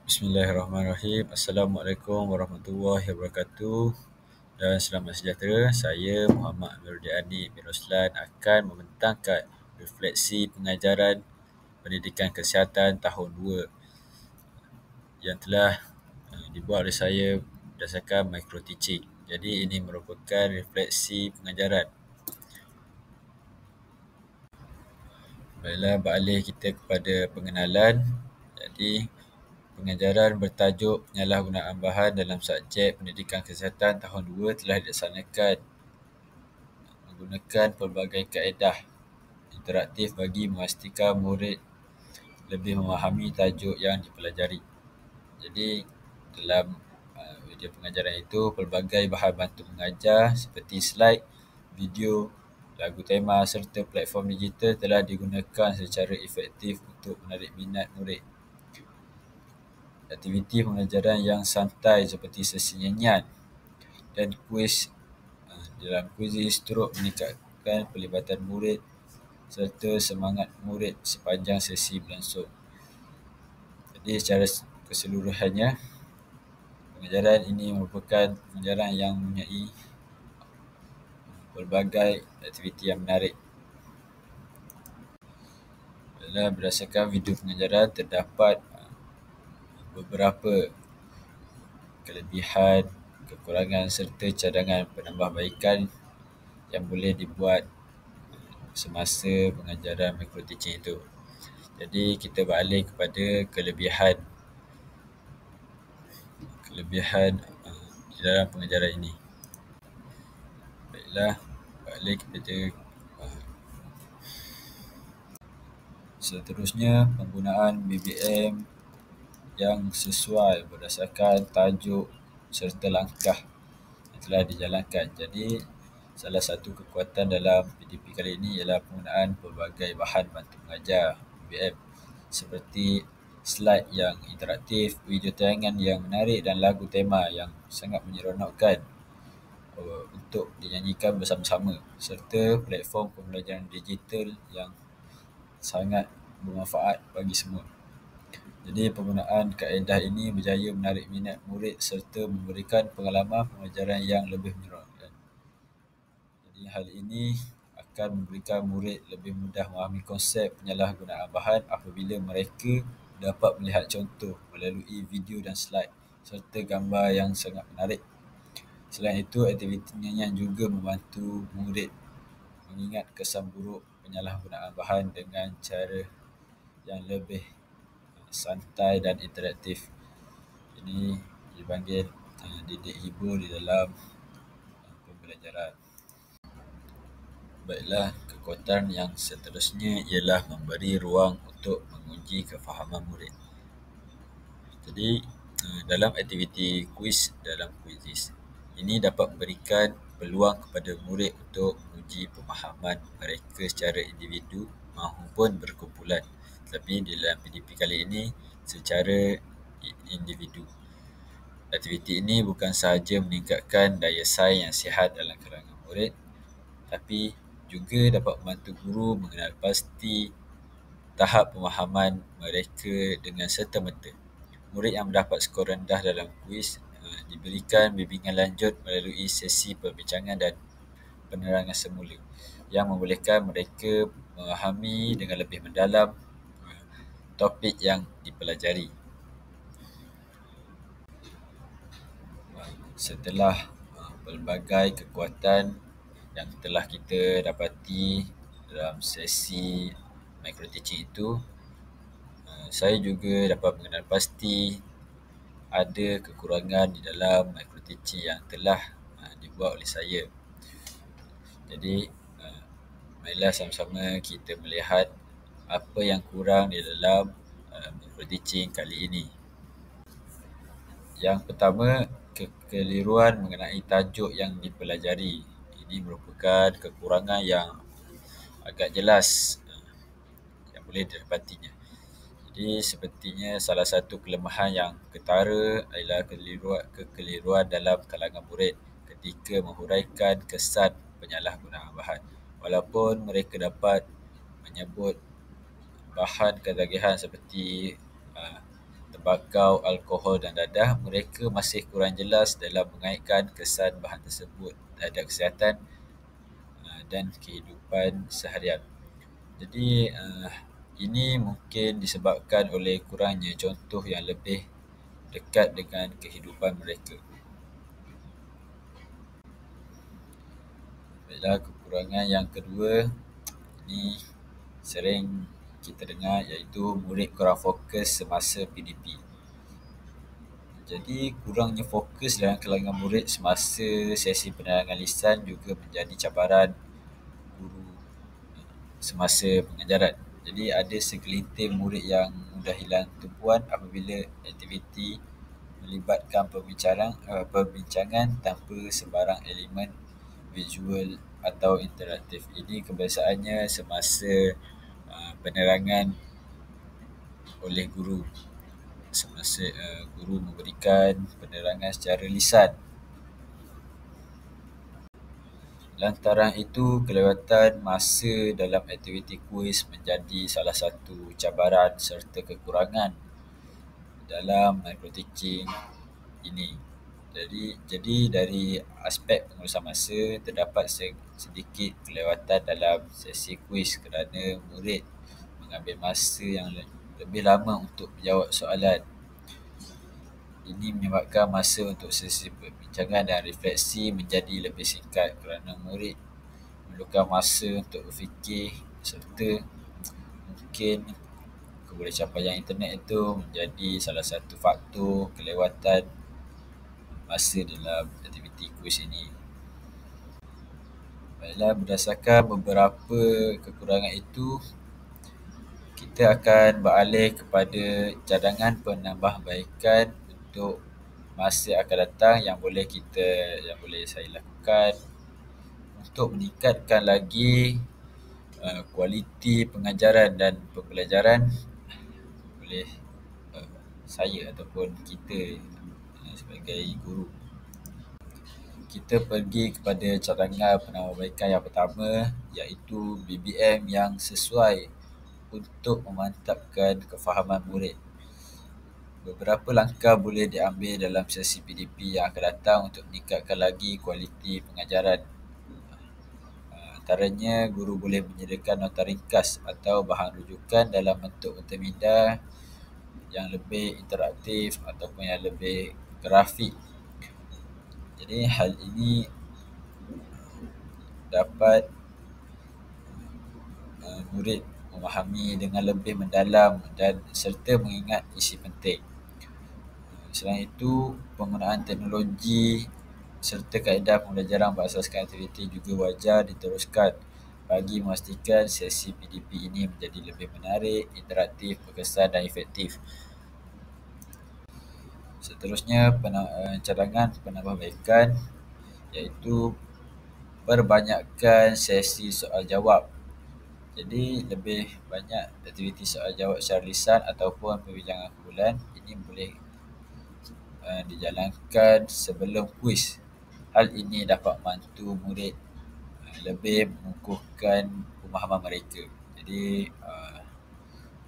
Bismillahirrahmanirrahim. Assalamualaikum warahmatullahi wabarakatuh dan selamat sejahtera. Saya Muhammad Amiruddin Ani bin Roslan akan membentangkan refleksi pengajaran pendidikan kesihatan tahun 2 yang telah dibuat oleh saya berdasarkan micro teaching. Jadi ini merupakan refleksi pengajaran. Baiklah, beralih kita kepada pengenalan. Jadi pengajaran bertajuk penyalahgunaan bahan dalam subjek pendidikan kesihatan tahun 2 telah dilaksanakan menggunakan pelbagai kaedah interaktif bagi memastikan murid lebih memahami tajuk yang dipelajari. Jadi dalam video pengajaran itu, pelbagai bahan bantu mengajar seperti slide, video, lagu tema serta platform digital telah digunakan secara efektif untuk menarik minat murid. Aktiviti pengajaran yang santai seperti sesi nyanyian dan kuis dalam kuis turut meningkatkan pelibatan murid serta semangat murid sepanjang sesi berlangsung. Jadi secara keseluruhannya, pengajaran ini merupakan pengajaran yang mempunyai pelbagai aktiviti yang menarik. Berdasarkan video pengajaran, terdapat beberapa kelebihan, kekurangan serta cadangan penambahbaikan yang boleh dibuat semasa pengajaran micro teaching itu. Jadi kita beralih kepada kelebihan di dalam pengajaran ini. Baiklah, beralih kepada seterusnya, penggunaan BBM yang sesuai berdasarkan tajuk serta langkah yang telah dijalankan. Jadi salah satu kekuatan dalam PDP kali ini ialah penggunaan pelbagai bahan bantu mengajar BBM seperti slide yang interaktif, video tayangan yang menarik dan lagu tema yang sangat menyeronokkan untuk dinyanyikan bersama-sama serta platform pembelajaran digital yang sangat bermanfaat bagi semua. Jadi penggunaan kaedah ini berjaya menarik minat murid serta memberikan pengalaman pengajaran yang lebih menyeronokkan. Jadi hal ini akan memberikan murid lebih mudah memahami konsep penyalahgunaan bahan apabila mereka dapat melihat contoh melalui video dan slide serta gambar yang sangat menarik. Selain itu, aktiviti nyanyian juga membantu murid mengingat kesan buruk penyalahgunaan bahan dengan cara yang lebih santai dan interaktif. Ini dipanggil didik hibur di dalam pembelajaran. Baiklah, kekuatan yang seterusnya ialah memberi ruang untuk menguji kefahaman murid. Jadi dalam aktiviti kuis dalam kuisis ini dapat memberikan peluang kepada murid untuk menguji pemahaman mereka secara individu maupun berkumpulan. Tetapi dalam PDP kali ini secara individu. Aktiviti ini bukan sahaja meningkatkan daya saing yang sihat dalam kalangan murid, tapi juga dapat membantu guru mengenal pasti tahap pemahaman mereka dengan serta-merta. Murid yang mendapat skor rendah dalam kuis diberikan bimbingan lanjut melalui sesi perbincangan dan penerangan semula yang membolehkan mereka memahami dengan lebih mendalam topik yang dipelajari. Setelah pelbagai kekuatan yang telah kita dapati dalam sesi micro teaching itu, saya juga dapat mengenal pasti ada kekurangan di dalam micro teaching yang telah dibuat oleh saya. Jadi marilah sama-sama kita melihat apa yang kurang di dalam micro teaching kali ini. Yang pertama, kekeliruan mengenai tajuk yang dipelajari. Ini merupakan kekurangan yang agak jelas yang boleh didapatinya. Jadi sepertinya salah satu kelemahan yang ketara adalah kekeliruan dalam kalangan murid ketika menghuraikan kesan penyalahgunaan bahan. Walaupun mereka dapat menyebut bahan ketagihan seperti tembakau, alkohol dan dadah, mereka masih kurang jelas dalam mengaitkan kesan bahan tersebut terhadap kesihatan dan kehidupan seharian. Jadi, ini mungkin disebabkan oleh kurangnya contoh yang lebih dekat dengan kehidupan mereka. Baiklah, kekurangan yang kedua, ini sering kita dengar, iaitu murid kurang fokus semasa PDP. Jadi, kurangnya fokus dalam kalangan murid semasa sesi penerangan lisan juga menjadi cabaran guru semasa pengajaran. Jadi, ada segelintir murid yang mudah hilang tumpuan apabila aktiviti melibatkan perbincangan tanpa sebarang elemen visual atau interaktif. Ini kebiasaannya semasa penerangan oleh guru, semasa guru memberikan penerangan secara lisan. Lantaran itu, kelewatan masa dalam aktiviti kuis menjadi salah satu cabaran serta kekurangan dalam micro-teaching ini. Jadi dari aspek pengurusan masa, terdapat sedikit kelewatan dalam sesi kuis kerana murid mengambil masa yang lebih lama untuk menjawab soalan. Ini menyebabkan masa untuk sesi perbincangan dan refleksi menjadi lebih singkat kerana murid memerlukan masa untuk berfikir serta mungkin kebolehcapaian internet itu menjadi salah satu faktor kelewatan masa dalam aktiviti kuis ini. Baiklah, berdasarkan beberapa kekurangan itu, kita akan beralih kepada cadangan penambahbaikan untuk masa akan datang yang boleh saya lakukan untuk meningkatkan lagi kualiti pengajaran dan pembelajaran oleh saya ataupun kita sebagai guru. Kita pergi kepada cadangan penambahbaikan yang pertama, iaitu BBM yang sesuai untuk memantapkan kefahaman murid. Beberapa langkah boleh diambil dalam sesi PDP yang akan datang untuk meningkatkan lagi kualiti pengajaran. Antaranya, guru boleh menyediakan nota ringkas atau bahan rujukan dalam bentuk multimedia yang lebih interaktif ataupun yang lebih grafik. Jadi, hal ini dapat murid memahami dengan lebih mendalam dan serta mengingat isi penting. Selain itu, penggunaan teknologi serta kaedah pembelajaran berasaskan aktiviti juga wajar diteruskan bagi memastikan sesi PDP ini menjadi lebih menarik, interaktif, berkesan dan efektif. Seterusnya, cadangan penambahbaikan iaitu perbanyakkan sesi soal jawab. Jadi, lebih banyak aktiviti soal jawab secara lisan ataupun perbincangan kumpulan. Ini boleh dijalankan sebelum kuis. Hal ini dapat membantu murid lebih mengukuhkan pemahaman mereka. Jadi,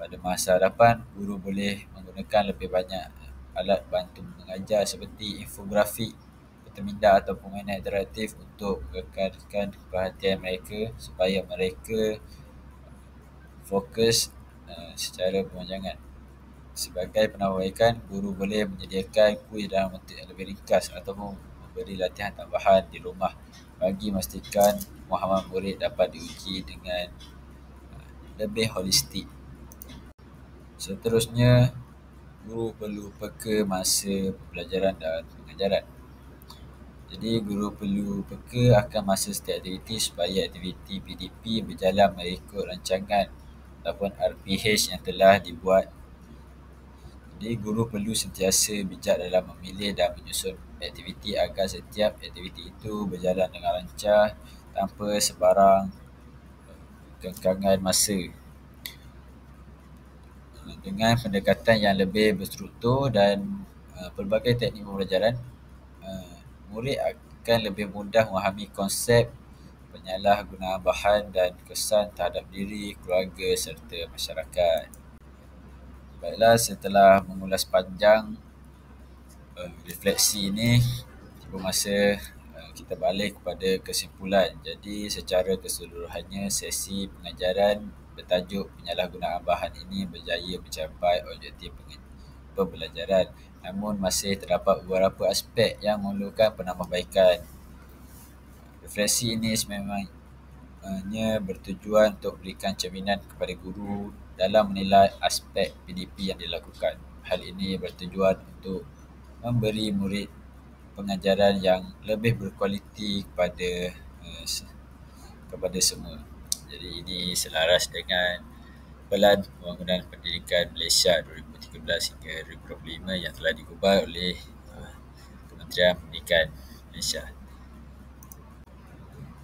pada masa hadapan, guru boleh menggunakan lebih banyak alat bantu mengajar seperti infografik, multimedia atau permainan interaktif untuk mengekalkan perhatian mereka supaya mereka fokus secara perbincangan. Sebagai penambahbaikan, guru boleh menyediakan kuis dalam bentuk yang lebih ringkas ataupun memberi latihan tambahan di rumah bagi memastikan pemahaman murid dapat diuji dengan lebih holistik. Seterusnya, guru perlu peka masa pembelajaran dan pengajaran. Jadi, guru perlu peka akan masa setiap aktiviti supaya aktiviti PDP berjalan mengikut rancangan ataupun RPH yang telah dibuat. Jadi, guru perlu sentiasa bijak dalam memilih dan menyusun aktiviti agar setiap aktiviti itu berjalan dengan lancar tanpa sebarang kekangan masa. Dengan pendekatan yang lebih berstruktur dan pelbagai teknik pembelajaran, murid akan lebih mudah memahami konsep penyalahgunaan bahan dan kesan terhadap diri, keluarga serta masyarakat. Baiklah, setelah mengulas panjang refleksi ini, tiba masa kita balik kepada kesimpulan. Jadi secara keseluruhannya, sesi pengajaran bertajuk penyalahgunaan bahan ini berjaya mencapai objektif pembelajaran. Namun masih terdapat beberapa aspek yang memerlukan penambahbaikan. Refleksi ini sememangnya bertujuan untuk memberikan cerminan kepada guru dalam menilai aspek PDP yang dilakukan. Hal ini bertujuan untuk memberi murid pengajaran yang lebih berkualiti kepada semua. Jadi ini selaras dengan Pelan Pembangunan Pendidikan Malaysia 2013 hingga 2025 yang telah digubal oleh Kementerian Pendidikan Malaysia.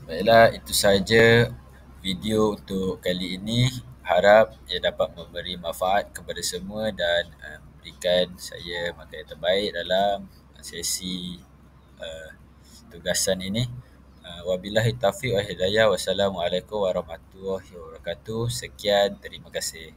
Baiklah, itu sahaja video untuk kali ini. Harap ia dapat memberi manfaat kepada semua dan memberikan saya makanan yang terbaik dalam sesi tugasan ini. Wabillahi taufiq wal hidayah. Wassalamualaikum warahmatullahi wabarakatuh. Sekian, terima kasih.